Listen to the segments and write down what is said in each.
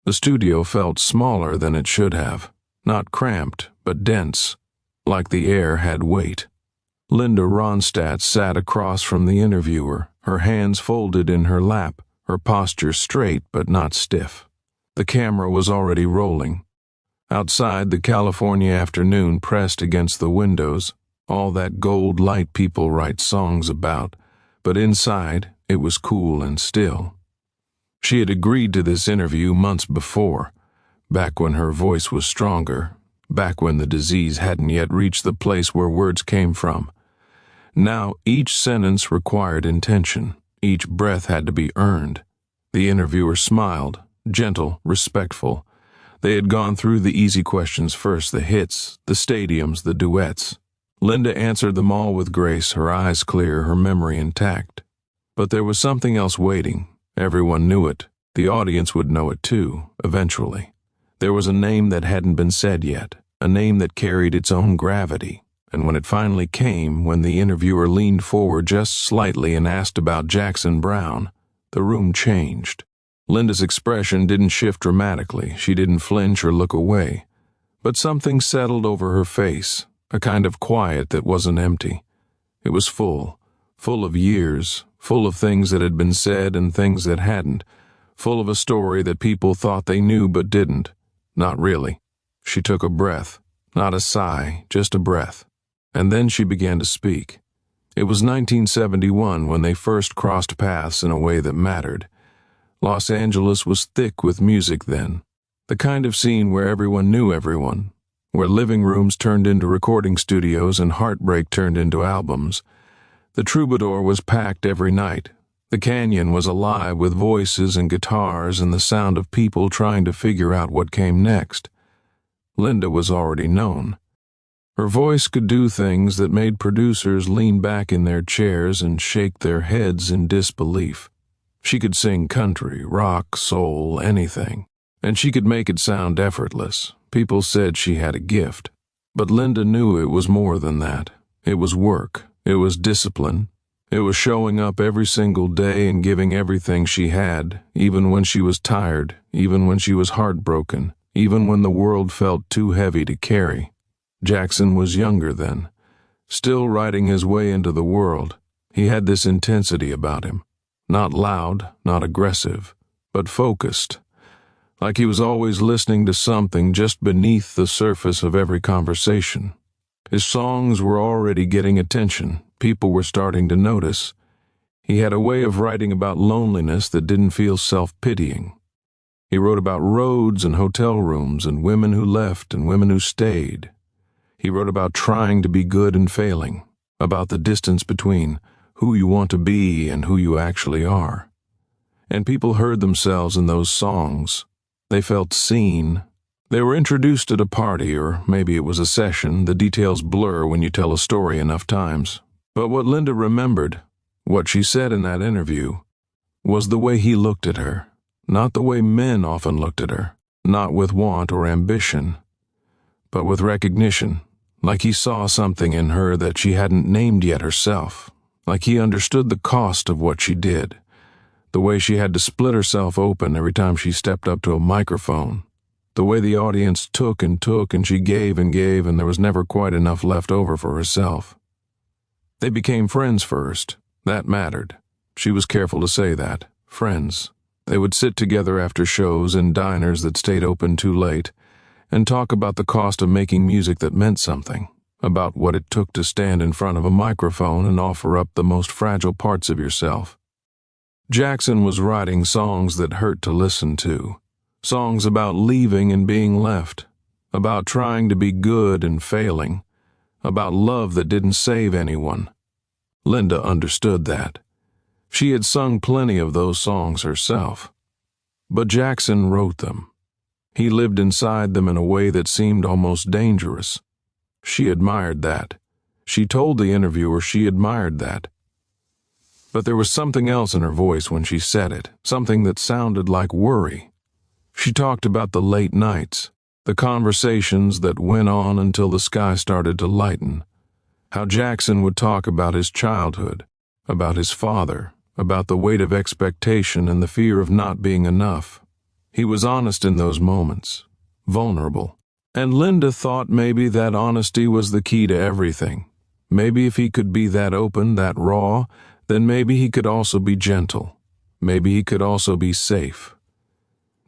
The studio felt smaller than it should have, not cramped, but dense, like the air had weight. Linda Ronstadt sat across from the interviewer, her hands folded in her lap, her posture straight but not stiff. The camera was already rolling. Outside, the California afternoon pressed against the windows, all that gold light people write songs about, but inside, it was cool and still. She had agreed to this interview months before, back when her voice was stronger, back when the disease hadn't yet reached the place where words came from. Now, each sentence required intention. Each breath had to be earned. The interviewer smiled, gentle, respectful. They had gone through the easy questions first, the hits, the stadiums, the duets. Linda answered them all with grace, her eyes clear, her memory intact. But there was something else waiting. Everyone knew it. The audience would know it too, eventually. There was a name that hadn't been said yet, a name that carried its own gravity. And when it finally came, when the interviewer leaned forward just slightly and asked about Jackson Browne, the room changed. Linda's expression didn't shift dramatically. She didn't flinch or look away. But something settled over her face, a kind of quiet that wasn't empty. It was full of years, full of things that had been said and things that hadn't, full of a story that people thought they knew but didn't. Not really. She took a breath, not a sigh, just a breath. And then she began to speak. It was 1971 when they first crossed paths in a way that mattered. Los Angeles was thick with music then, the kind of scene where everyone knew everyone, where living rooms turned into recording studios and heartbreak turned into albums. The Troubadour was packed every night. The canyon was alive with voices and guitars and the sound of people trying to figure out what came next. Linda was already known. Her voice could do things that made producers lean back in their chairs and shake their heads in disbelief. She could sing country, rock, soul, anything. And she could make it sound effortless. People said she had a gift. But Linda knew it was more than that. It was work. It was discipline. It was showing up every single day and giving everything she had, even when she was tired, even when she was heartbroken, even when the world felt too heavy to carry. Jackson was younger then, still riding his way into the world. He had this intensity about him. Not loud, not aggressive, but focused. Like he was always listening to something just beneath the surface of every conversation. His songs were already getting attention. People were starting to notice. He had a way of writing about loneliness that didn't feel self-pitying. He wrote about roads and hotel rooms and women who left and women who stayed. He wrote about trying to be good and failing, about the distance between who you want to be and who you actually are. And people heard themselves in those songs. They felt seen. They were introduced at a party, or maybe it was a session. The details blur when you tell a story enough times. But what Linda remembered, what she said in that interview, was the way he looked at her, not the way men often looked at her, not with want or ambition, but with recognition, like he saw something in her that she hadn't named yet herself, like he understood the cost of what she did, the way she had to split herself open every time she stepped up to a microphone, the way the audience took and she gave and there was never quite enough left over for herself. They became friends first. That mattered. She was careful to say that. Friends. They would sit together after shows in diners that stayed open too late and talk about the cost of making music that meant something, about what it took to stand in front of a microphone and offer up the most fragile parts of yourself. Jackson was writing songs that hurt to listen to, songs about leaving and being left, about trying to be good and failing, about love that didn't save anyone. Linda understood that. She had sung plenty of those songs herself. But Jackson wrote them. He lived inside them in a way that seemed almost dangerous. She admired that. She told the interviewer she admired that. But there was something else in her voice when she said it, something that sounded like worry. She talked about the late nights, the conversations that went on until the sky started to lighten, how Jackson would talk about his childhood, about his father, about the weight of expectation and the fear of not being enough. He was honest in those moments, vulnerable. And Linda thought maybe that honesty was the key to everything. Maybe if he could be that open, that raw, then maybe he could also be gentle. Maybe he could also be safe.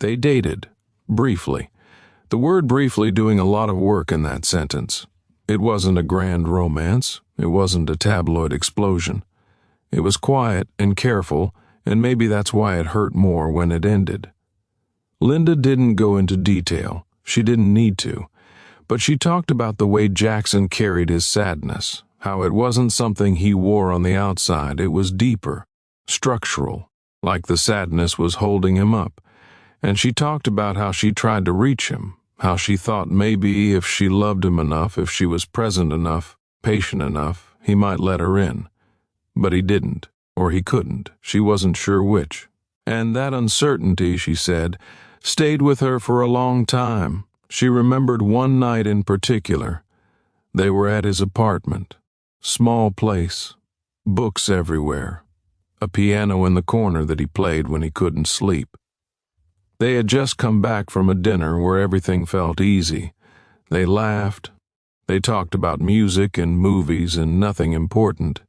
They dated, briefly. The word briefly doing a lot of work in that sentence. It wasn't a grand romance. It wasn't a tabloid explosion. It was quiet and careful, and maybe that's why it hurt more when it ended. Linda didn't go into detail. She didn't need to. But she talked about the way Jackson carried his sadness, how it wasn't something he wore on the outside. It was deeper, structural, like the sadness was holding him up. And she talked about how she tried to reach him, how she thought maybe if she loved him enough, if she was present enough, patient enough, he might let her in. But he didn't, or he couldn't. She wasn't sure which. And that uncertainty, she said, stayed with her for a long time. She remembered one night in particular. They were at his apartment. Small place. Books everywhere. A piano in the corner that he played when he couldn't sleep. They had just come back from a dinner where everything felt easy. They laughed. They talked about music and movies and nothing important.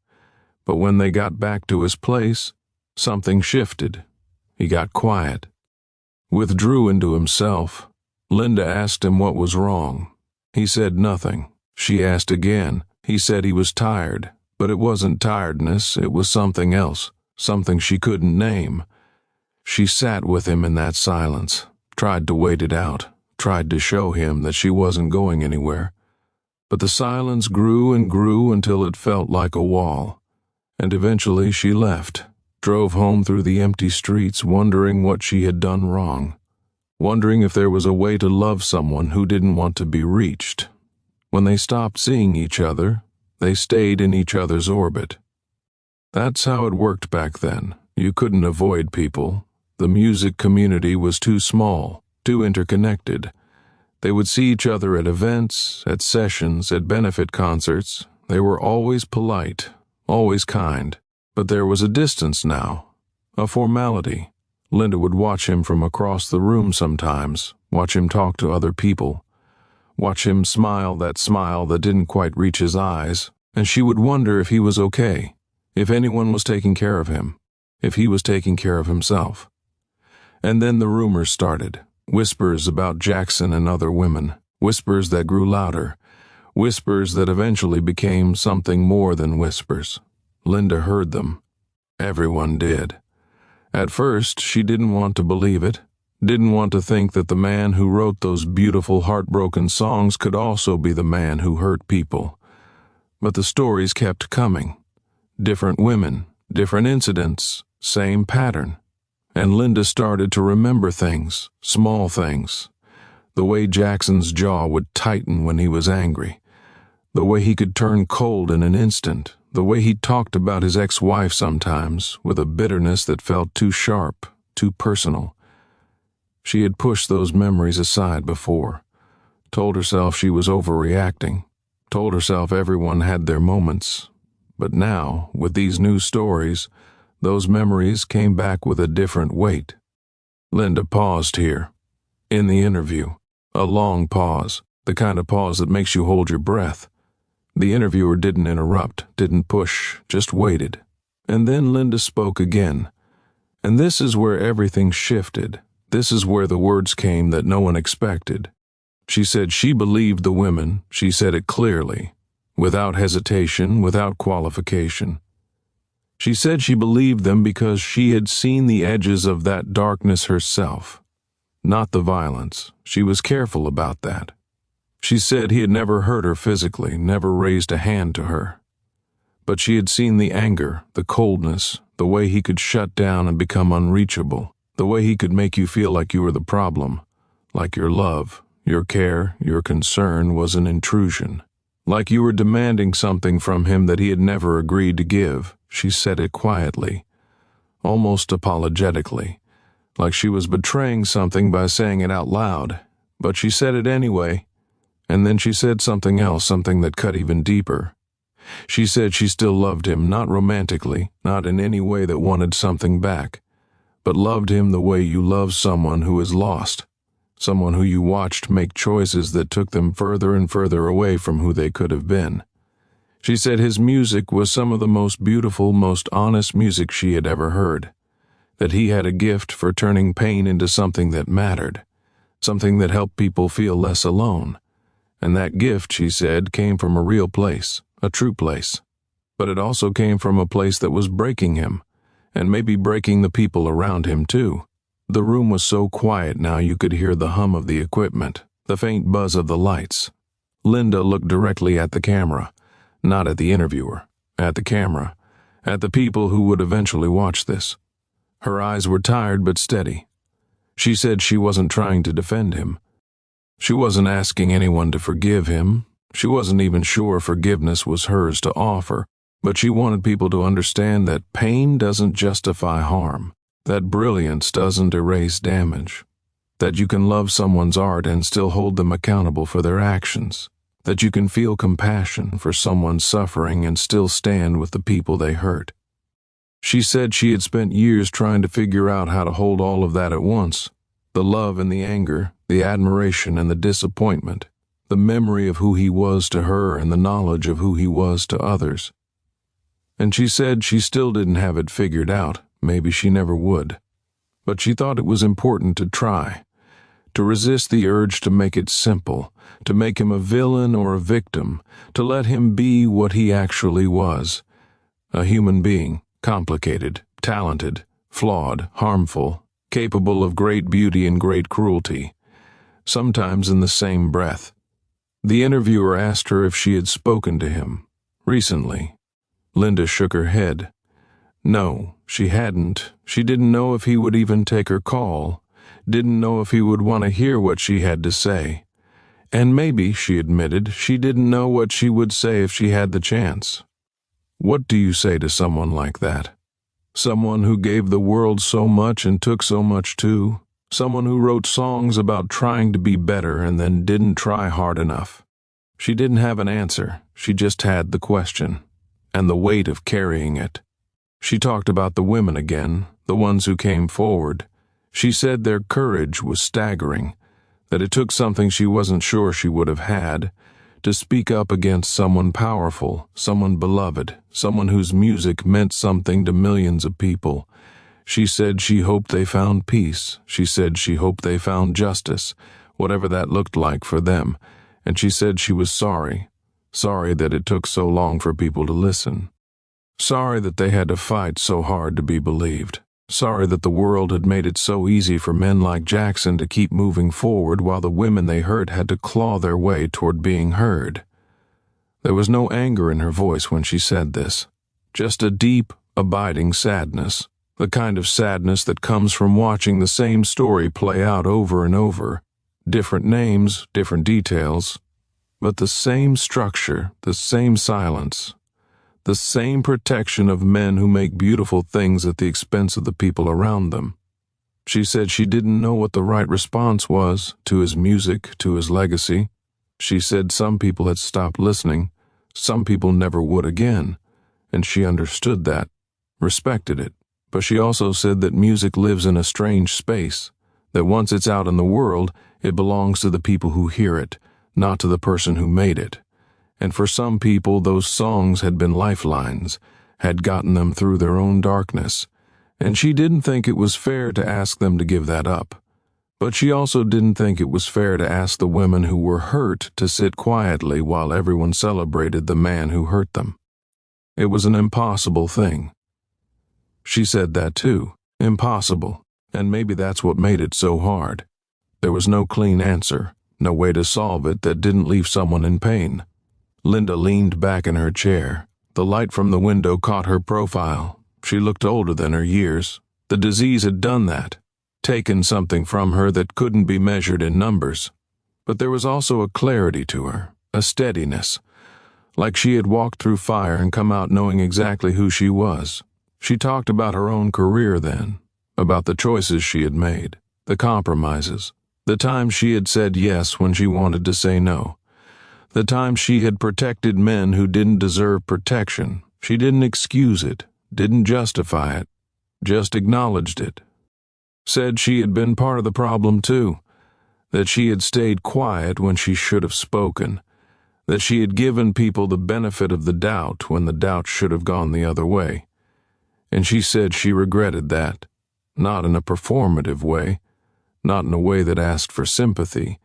But when they got back to his place, something shifted. He got quiet. Withdrew into himself. Linda asked him what was wrong. He said nothing. She asked again. He said he was tired, but it wasn't tiredness, it was something else, something she couldn't name. She sat with him in that silence, tried to wait it out, tried to show him that she wasn't going anywhere. But the silence grew and grew until it felt like a wall. And eventually she left, drove home through the empty streets, wondering what she had done wrong, wondering if there was a way to love someone who didn't want to be reached. When they stopped seeing each other, they stayed in each other's orbit. That's how it worked back then. You couldn't avoid people. The music community was too small, too interconnected. They would see each other at events, at sessions, at benefit concerts. They were always polite, always kind. But there was a distance now, a formality. Linda would watch him from across the room sometimes, watch him talk to other people, watch him smile that smile that didn't quite reach his eyes, and she would wonder if he was okay, if anyone was taking care of him, if he was taking care of himself. And then the rumors started, whispers about Jackson and other women, whispers that grew louder, whispers that eventually became something more than whispers. Linda heard them. Everyone did. At first, she didn't want to believe it, didn't want to think that the man who wrote those beautiful heartbroken songs could also be the man who hurt people. But the stories kept coming. Different women, different incidents, same pattern. And Linda started to remember things, small things. The way Jackson's jaw would tighten when he was angry. The way he could turn cold in an instant. The way he talked about his ex-wife sometimes, with a bitterness that felt too sharp, too personal. She had pushed those memories aside before, told herself she was overreacting, told herself everyone had their moments. But now, with these new stories, those memories came back with a different weight. Linda paused here, in the interview, a long pause, the kind of pause that makes you hold your breath. The interviewer didn't interrupt, didn't push, just waited. And then Linda spoke again. And this is where everything shifted. This is where the words came that no one expected. She said she believed the women. She said it clearly, without hesitation, without qualification. She said she believed them because she had seen the edges of that darkness herself, not the violence. She was careful about that. She said he had never hurt her physically, never raised a hand to her. But she had seen the anger, the coldness, the way he could shut down and become unreachable, the way he could make you feel like you were the problem, like your love, your care, your concern was an intrusion, like you were demanding something from him that he had never agreed to give. She said it quietly, almost apologetically, like she was betraying something by saying it out loud, but she said it anyway. And then she said something else, something that cut even deeper. She said she still loved him, not romantically, not in any way that wanted something back, but loved him the way you love someone who is lost, someone who you watched make choices that took them further and further away from who they could have been. She said his music was some of the most beautiful, most honest music she had ever heard, that he had a gift for turning pain into something that mattered, something that helped people feel less alone. And that gift, she said, came from a real place, a true place. But it also came from a place that was breaking him, and maybe breaking the people around him too. The room was so quiet now you could hear the hum of the equipment, the faint buzz of the lights. Linda looked directly at the camera, not at the interviewer, at the camera, at the people who would eventually watch this. Her eyes were tired but steady. She said she wasn't trying to defend him. She wasn't asking anyone to forgive him. She wasn't even sure forgiveness was hers to offer, but she wanted people to understand that pain doesn't justify harm, that brilliance doesn't erase damage, that you can love someone's art and still hold them accountable for their actions, that you can feel compassion for someone's suffering and still stand with the people they hurt. She said she had spent years trying to figure out how to hold all of that at once, the love and the anger, the admiration and the disappointment, the memory of who he was to her and the knowledge of who he was to others. And she said she still didn't have it figured out, maybe she never would. But she thought it was important to try, to resist the urge to make it simple, to make him a villain or a victim, to let him be what he actually was, a human being, complicated, talented, flawed, harmful, capable of great beauty and great cruelty, sometimes in the same breath. The interviewer asked her if she had spoken to him recently. Linda shook her head. No, she hadn't. She didn't know if he would even take her call, didn't know if he would want to hear what she had to say. And maybe, she admitted, she didn't know what she would say if she had the chance. What do you say to someone like that? Someone who gave the world so much and took so much too? Someone who wrote songs about trying to be better and then didn't try hard enough? She didn't have an answer, she just had the question, and the weight of carrying it. She talked about the women again, the ones who came forward. She said their courage was staggering, that it took something she wasn't sure she would have had, to speak up against someone powerful, someone beloved, someone whose music meant something to millions of people. She said she hoped they found peace. She said she hoped they found justice, whatever that looked like for them. And she said she was sorry that it took so long for people to listen. Sorry that they had to fight so hard to be believed. Sorry that the world had made it so easy for men like Jackson to keep moving forward while the women they hurt had to claw their way toward being heard. There was no anger in her voice when she said this, just a deep, abiding sadness, the kind of sadness that comes from watching the same story play out over and over, different names, different details, but the same structure, the same silence, the same protection of men who make beautiful things at the expense of the people around them. She said she didn't know what the right response was to his music, to his legacy. She said some people had stopped listening, some people never would again, and she understood that, respected it. But she also said that music lives in a strange space, that once it's out in the world, it belongs to the people who hear it, not to the person who made it. And for some people, those songs had been lifelines, had gotten them through their own darkness, and she didn't think it was fair to ask them to give that up. But she also didn't think it was fair to ask the women who were hurt to sit quietly while everyone celebrated the man who hurt them. It was an impossible thing. She said that too, impossible, and maybe that's what made it so hard. There was no clean answer, no way to solve it that didn't leave someone in pain. Linda leaned back in her chair. The light from the window caught her profile. She looked older than her years. The disease had done that, taken something from her that couldn't be measured in numbers. But there was also a clarity to her, a steadiness, like she had walked through fire and come out knowing exactly who she was. She talked about her own career then, about the choices she had made, the compromises, the times she had said yes when she wanted to say no. The time she had protected men who didn't deserve protection. She didn't excuse it, didn't justify it, just acknowledged it. Said she had been part of the problem too, that she had stayed quiet when she should have spoken, that she had given people the benefit of the doubt when the doubt should have gone the other way. And she said she regretted that, not in a performative way, not in a way that asked for sympathy,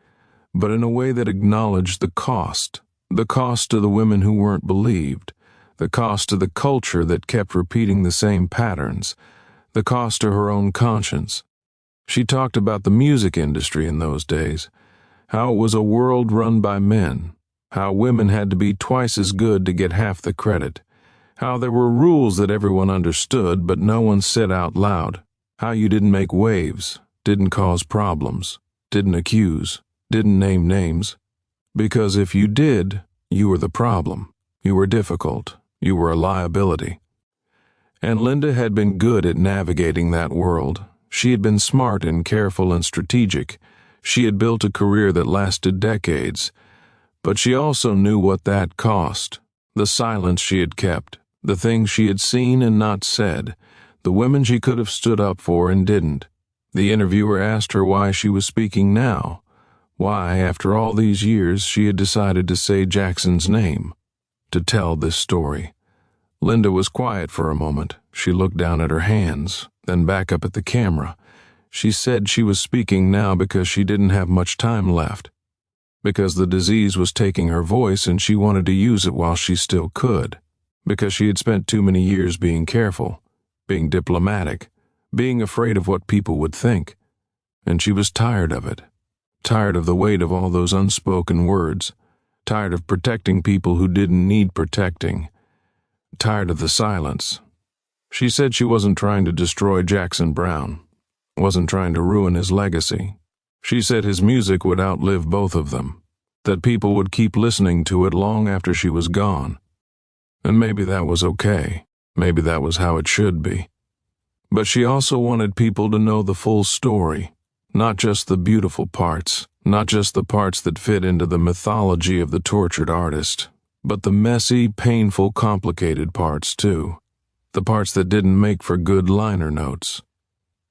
but in a way that acknowledged the cost to the women who weren't believed, the cost to the culture that kept repeating the same patterns, the cost to her own conscience. She talked about the music industry in those days, how it was a world run by men, how women had to be twice as good to get half the credit, how there were rules that everyone understood but no one said out loud, how you didn't make waves, didn't cause problems, didn't accuse, didn't name names. Because if you did, you were the problem, you were difficult, you were a liability. And Linda had been good at navigating that world. She had been smart and careful and strategic. She had built a career that lasted decades. But she also knew what that cost. The silence she had kept, the things she had seen and not said, the women she could have stood up for and didn't. The interviewer asked her why she was speaking now, why, after all these years, she had decided to say Jackson's name, to tell this story. Linda was quiet for a moment. She looked down at her hands, then back up at the camera. She said she was speaking now because she didn't have much time left, because the disease was taking her voice and she wanted to use it while she still could, because she had spent too many years being careful, being diplomatic, being afraid of what people would think. And she was tired of it, tired of the weight of all those unspoken words, tired of protecting people who didn't need protecting, tired of the silence. She said she wasn't trying to destroy Jackson Browne, wasn't trying to ruin his legacy. She said his music would outlive both of them, that people would keep listening to it long after she was gone. And maybe that was okay. Maybe that was how it should be. But she also wanted people to know the full story, not just the beautiful parts, not just the parts that fit into the mythology of the tortured artist, but the messy, painful, complicated parts too, the parts that didn't make for good liner notes.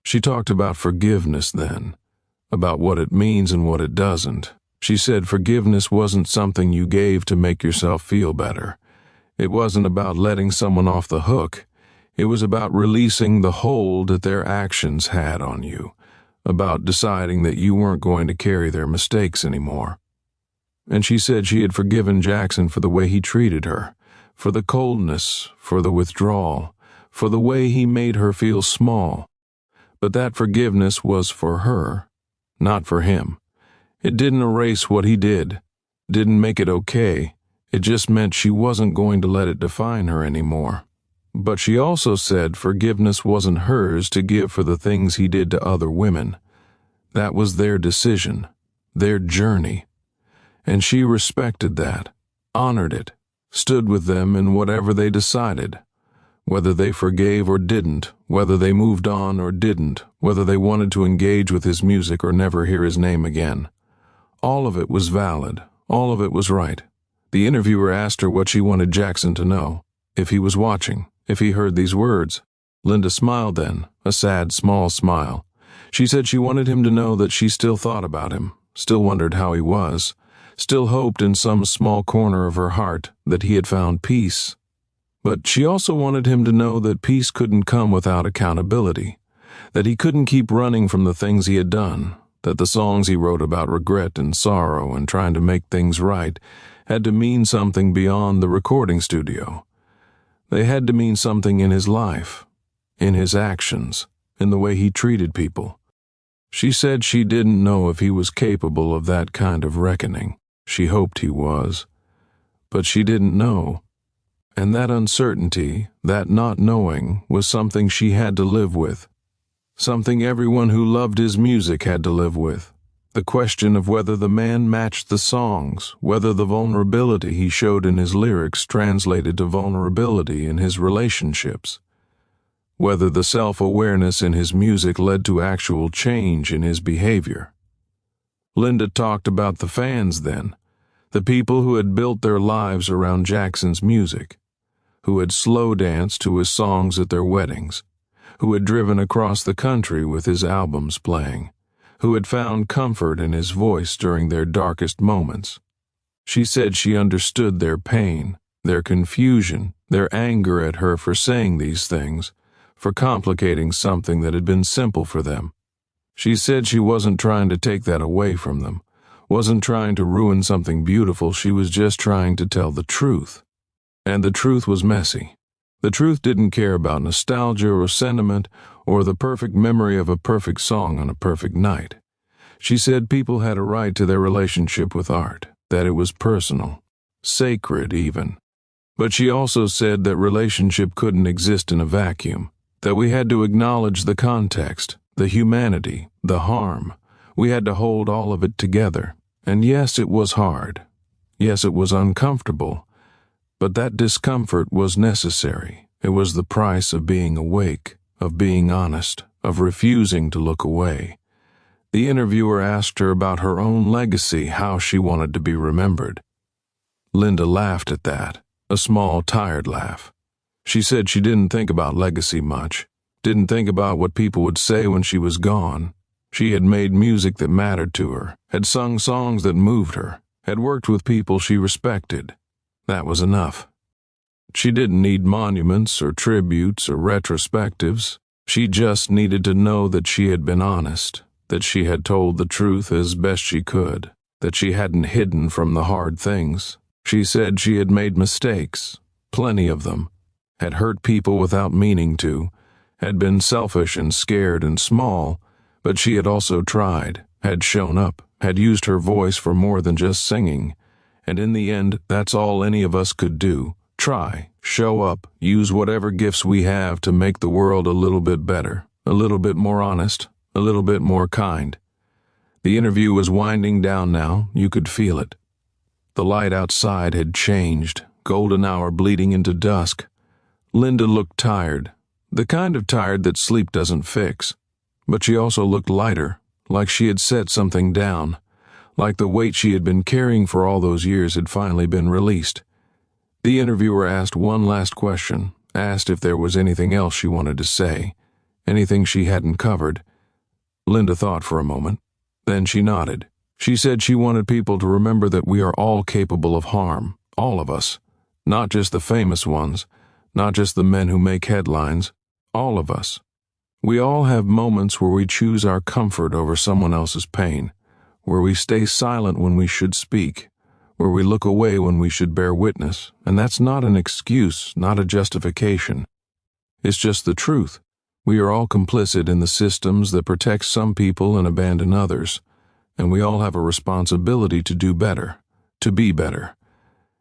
She talked about forgiveness then, about what it means and what it doesn't. She said forgiveness wasn't something you gave to make yourself feel better. It wasn't about letting someone off the hook. It was about releasing the hold that their actions had on you, about deciding that you weren't going to carry their mistakes anymore. And she said she had forgiven Jackson for the way he treated her, for the coldness, for the withdrawal, for the way he made her feel small. But that forgiveness was for her, not for him. It didn't erase what he did, didn't make it okay. It just meant she wasn't going to let it define her anymore. But she also said forgiveness wasn't hers to give for the things he did to other women. That was their decision, their journey. And she respected that, honored it, stood with them in whatever they decided, whether they forgave or didn't, whether they moved on or didn't, whether they wanted to engage with his music or never hear his name again. All of it was valid, all of it was right. The interviewer asked her what she wanted Jackson to know, if he was watching, if he heard these words. Linda smiled then, a sad, small smile. She said she wanted him to know that she still thought about him, still wondered how he was, still hoped in some small corner of her heart that he had found peace. But she also wanted him to know that peace couldn't come without accountability, that he couldn't keep running from the things he had done, that the songs he wrote about regret and sorrow and trying to make things right had to mean something beyond the recording studio. They had to mean something in his life, in his actions, in the way he treated people. She said she didn't know if he was capable of that kind of reckoning. She hoped he was. But she didn't know. And that uncertainty, that not knowing, was something she had to live with. Something everyone who loved his music had to live with. The question of whether the man matched the songs, whether the vulnerability he showed in his lyrics translated to vulnerability in his relationships, whether the self-awareness in his music led to actual change in his behavior. Linda talked about the fans then, the people who had built their lives around Jackson's music, who had slow danced to his songs at their weddings, who had driven across the country with his albums playing, who had found comfort in his voice during their darkest moments. She said she understood their pain, their confusion, their anger at her for saying these things, for complicating something that had been simple for them. She said she wasn't trying to take that away from them, wasn't trying to ruin something beautiful, she was just trying to tell the truth. And the truth was messy. The truth didn't care about nostalgia or sentiment or the perfect memory of a perfect song on a perfect night. She said people had a right to their relationship with art, that it was personal, sacred even. But she also said that relationship couldn't exist in a vacuum, that we had to acknowledge the context, the humanity, the harm. We had to hold all of it together. And yes, it was hard. Yes, it was uncomfortable. But that discomfort was necessary. It was the price of being awake, of being honest, of refusing to look away. The interviewer asked her about her own legacy, how she wanted to be remembered. Linda laughed at that, a small, tired laugh. She said she didn't think about legacy much, didn't think about what people would say when she was gone. She had made music that mattered to her, had sung songs that moved her, had worked with people she respected. That was enough. She didn't need monuments or tributes or retrospectives. She just needed to know that she had been honest, that she had told the truth as best she could, that she hadn't hidden from the hard things. She said she had made mistakes, plenty of them, had hurt people without meaning to, had been selfish and scared and small, but she had also tried, had shown up, had used her voice for more than just singing. And in the end, that's all any of us could do. Try, show up, use whatever gifts we have to make the world a little bit better, a little bit more honest, a little bit more kind. The interview was winding down now, you could feel it. The light outside had changed, golden hour bleeding into dusk. Linda looked tired, the kind of tired that sleep doesn't fix. But she also looked lighter, like she had set something down, like the weight she had been carrying for all those years had finally been released. The interviewer asked one last question, asked if there was anything else she wanted to say, anything she hadn't covered. Linda thought for a moment. Then she nodded. She said she wanted people to remember that we are all capable of harm, all of us. Not just the famous ones, not just the men who make headlines, all of us. We all have moments where we choose our comfort over someone else's pain, where we stay silent when we should speak, where we look away when we should bear witness, and that's not an excuse, not a justification. It's just the truth. We are all complicit in the systems that protect some people and abandon others, and we all have a responsibility to do better, to be better.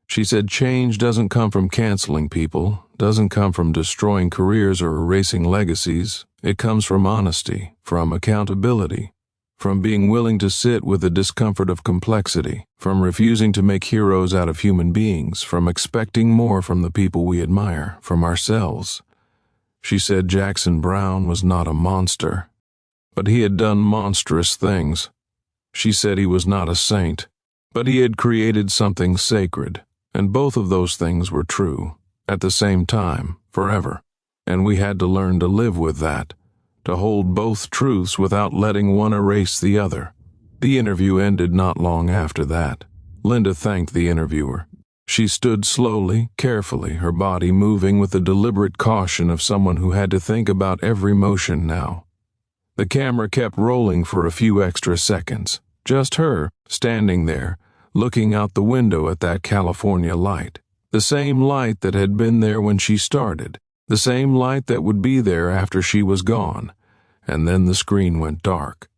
She said change doesn't come from canceling people, doesn't come from destroying careers or erasing legacies. It comes from honesty, from accountability, from being willing to sit with the discomfort of complexity, from refusing to make heroes out of human beings, from expecting more from the people we admire, from ourselves. She said Jackson Browne was not a monster, but he had done monstrous things. She said he was not a saint, but he had created something sacred, and both of those things were true, at the same time, forever. And we had to learn to live with that, to hold both truths without letting one erase the other. The interview ended not long after that. Linda thanked the interviewer. She stood slowly, carefully, her body moving with the deliberate caution of someone who had to think about every motion now. The camera kept rolling for a few extra seconds. Just her, standing there, looking out the window at that California light. The same light that had been there when she started. The same light that would be there after she was gone. And then the screen went dark.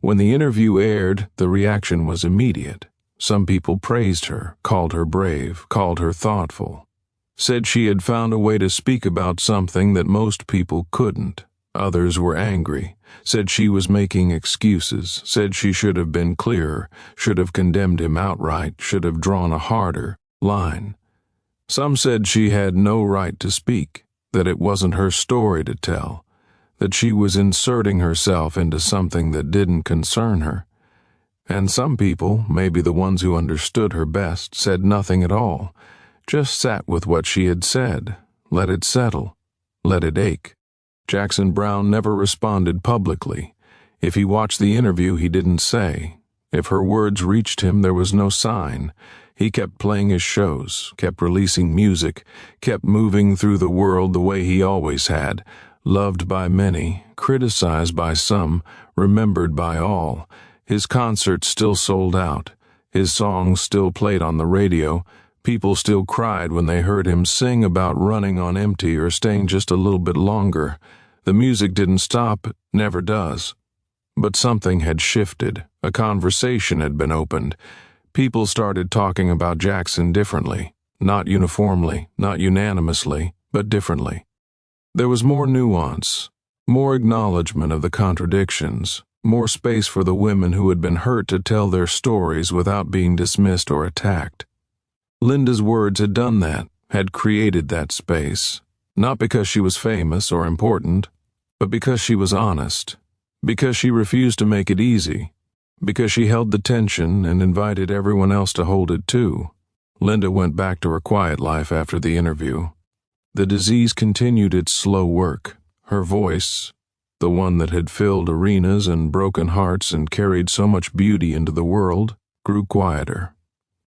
When the interview aired, the reaction was immediate. Some people praised her, called her brave, called her thoughtful, said she had found a way to speak about something that most people couldn't. Others were angry, said she was making excuses, said she should have been clearer, should have condemned him outright, should have drawn a harder line. Some said she had no right to speak, that it wasn't her story to tell, that she was inserting herself into something that didn't concern her. And some people, maybe the ones who understood her best, said nothing at all, just sat with what she had said, let it settle, let it ache. Jackson Browne never responded publicly. If he watched the interview, he didn't say. If her words reached him, there was no sign. He kept playing his shows, kept releasing music, kept moving through the world the way he always had, loved by many, criticized by some, remembered by all. His concerts still sold out. His songs still played on the radio. People still cried when they heard him sing about running on empty or staying just a little bit longer. The music didn't stop, never does. But something had shifted. A conversation had been opened. People started talking about Jackson differently. Not uniformly, not unanimously, but differently. There was more nuance, more acknowledgement of the contradictions, more space for the women who had been hurt to tell their stories without being dismissed or attacked. Linda's words had done that, had created that space, not because she was famous or important, but because she was honest, because she refused to make it easy, because she held the tension and invited everyone else to hold it too. Linda went back to her quiet life after the interview. The disease continued its slow work. Her voice, the one that had filled arenas and broken hearts and carried so much beauty into the world, grew quieter.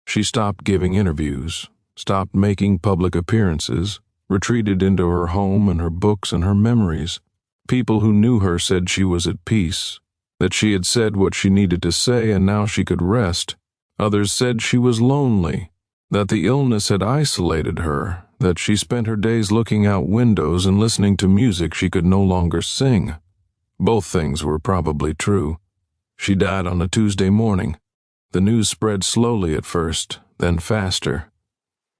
She stopped giving interviews, stopped making public appearances, retreated into her home and her books and her memories. People who knew her said she was at peace, that she had said what she needed to say and now she could rest. Others said she was lonely, that the illness had isolated her, that she spent her days looking out windows and listening to music she could no longer sing. Both things were probably true. She died on a Tuesday morning. The news spread slowly at first, then faster.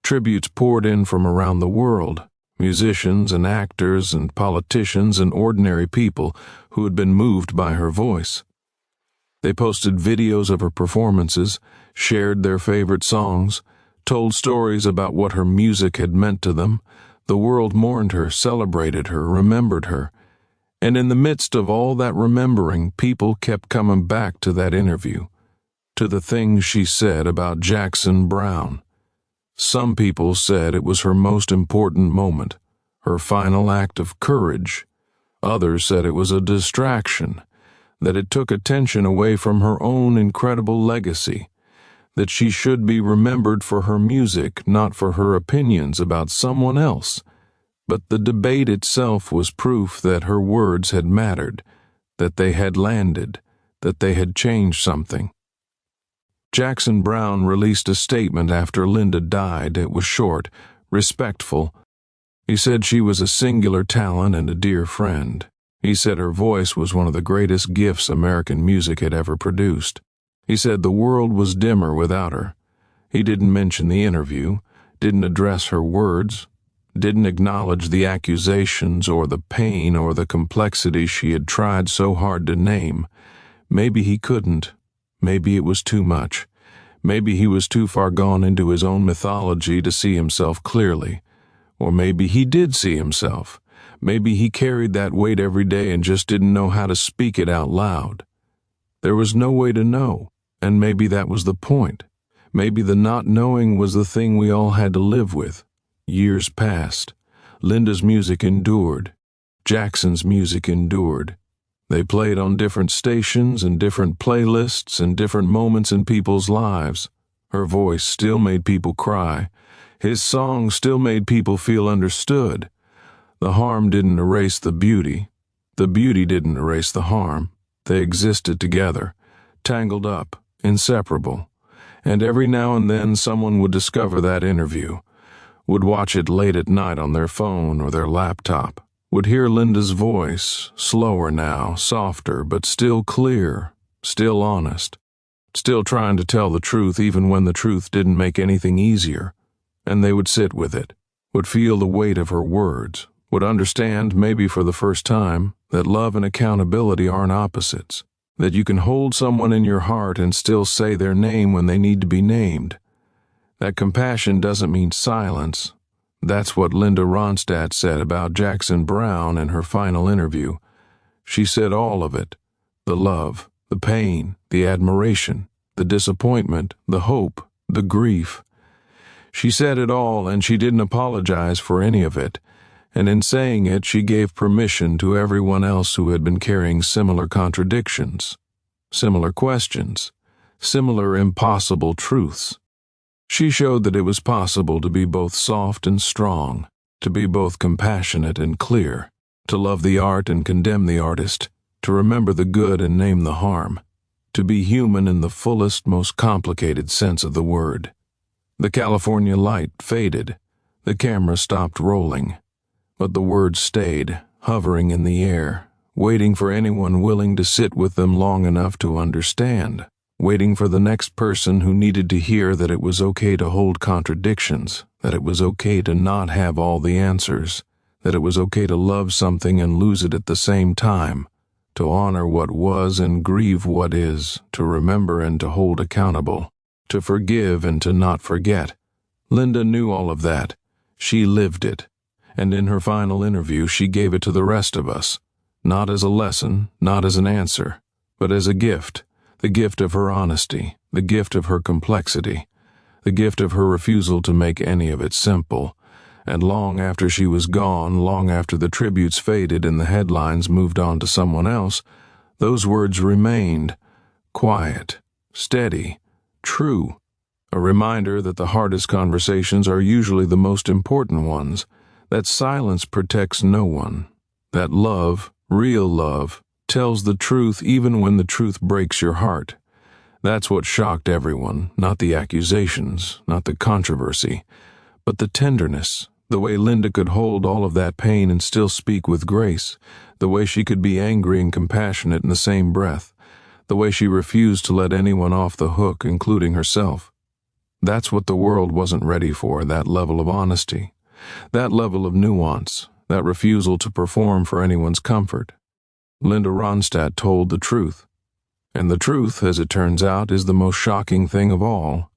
Tributes poured in from around the world, musicians and actors and politicians and ordinary people who had been moved by her voice. They posted videos of her performances, shared their favorite songs, told stories about what her music had meant to them. The world mourned her, celebrated her, remembered her. And in the midst of all that remembering, people kept coming back to that interview, to the things she said about Jackson Browne. Some people said it was her most important moment, her final act of courage. Others said it was a distraction, that it took attention away from her own incredible legacy, that she should be remembered for her music, not for her opinions about someone else. But the debate itself was proof that her words had mattered, that they had landed, that they had changed something. Jackson Browne released a statement after Linda died. It was short, respectful. He said she was a singular talent and a dear friend. He said her voice was one of the greatest gifts American music had ever produced. He said the world was dimmer without her. He didn't mention the interview, didn't address her words, didn't acknowledge the accusations or the pain or the complexity she had tried so hard to name. Maybe he couldn't. Maybe it was too much. Maybe he was too far gone into his own mythology to see himself clearly. Or maybe he did see himself. Maybe he carried that weight every day and just didn't know how to speak it out loud. There was no way to know, and maybe that was the point. Maybe the not knowing was the thing we all had to live with. Years passed. Linda's music endured. Jackson's music endured. They played on different stations and different playlists and different moments in people's lives. Her voice still made people cry. His songs still made people feel understood. The harm didn't erase the beauty. The beauty didn't erase the harm. They existed together, tangled up, inseparable. And every now and then someone would discover that interview, would watch it late at night on their phone or their laptop, would hear Linda's voice, slower now, softer, but still clear, still honest, still trying to tell the truth even when the truth didn't make anything easier. And they would sit with it, would feel the weight of her words, would understand, maybe for the first time, that love and accountability aren't opposites, that you can hold someone in your heart and still say their name when they need to be named, that compassion doesn't mean silence. That's what Linda Ronstadt said about Jackson Browne in her final interview. She said all of it, the love, the pain, the admiration, the disappointment, the hope, the grief. She said it all, and she didn't apologize for any of it. And in saying it, she gave permission to everyone else who had been carrying similar contradictions, similar questions, similar impossible truths. She showed that it was possible to be both soft and strong, to be both compassionate and clear, to love the art and condemn the artist, to remember the good and name the harm, to be human in the fullest, most complicated sense of the word. The California light faded. The camera stopped rolling. But the words stayed, hovering in the air, waiting for anyone willing to sit with them long enough to understand, waiting for the next person who needed to hear that it was okay to hold contradictions, that it was okay to not have all the answers, that it was okay to love something and lose it at the same time, to honor what was and grieve what is, to remember and to hold accountable, to forgive and to not forget. Linda knew all of that. She lived it. And in her final interview, she gave it to the rest of us, not as a lesson, not as an answer, but as a gift, the gift of her honesty, the gift of her complexity, the gift of her refusal to make any of it simple. And long after she was gone, long after the tributes faded and the headlines moved on to someone else, those words remained, quiet, steady, true, a reminder that the hardest conversations are usually the most important ones, that silence protects no one, that love, real love, tells the truth even when the truth breaks your heart. That's what shocked everyone, not the accusations, not the controversy, but the tenderness, the way Linda could hold all of that pain and still speak with grace, the way she could be angry and compassionate in the same breath, the way she refused to let anyone off the hook, including herself. That's what the world wasn't ready for, that level of honesty. That level of nuance, that refusal to perform for anyone's comfort. Linda Ronstadt told the truth. And the truth, as it turns out, is the most shocking thing of all.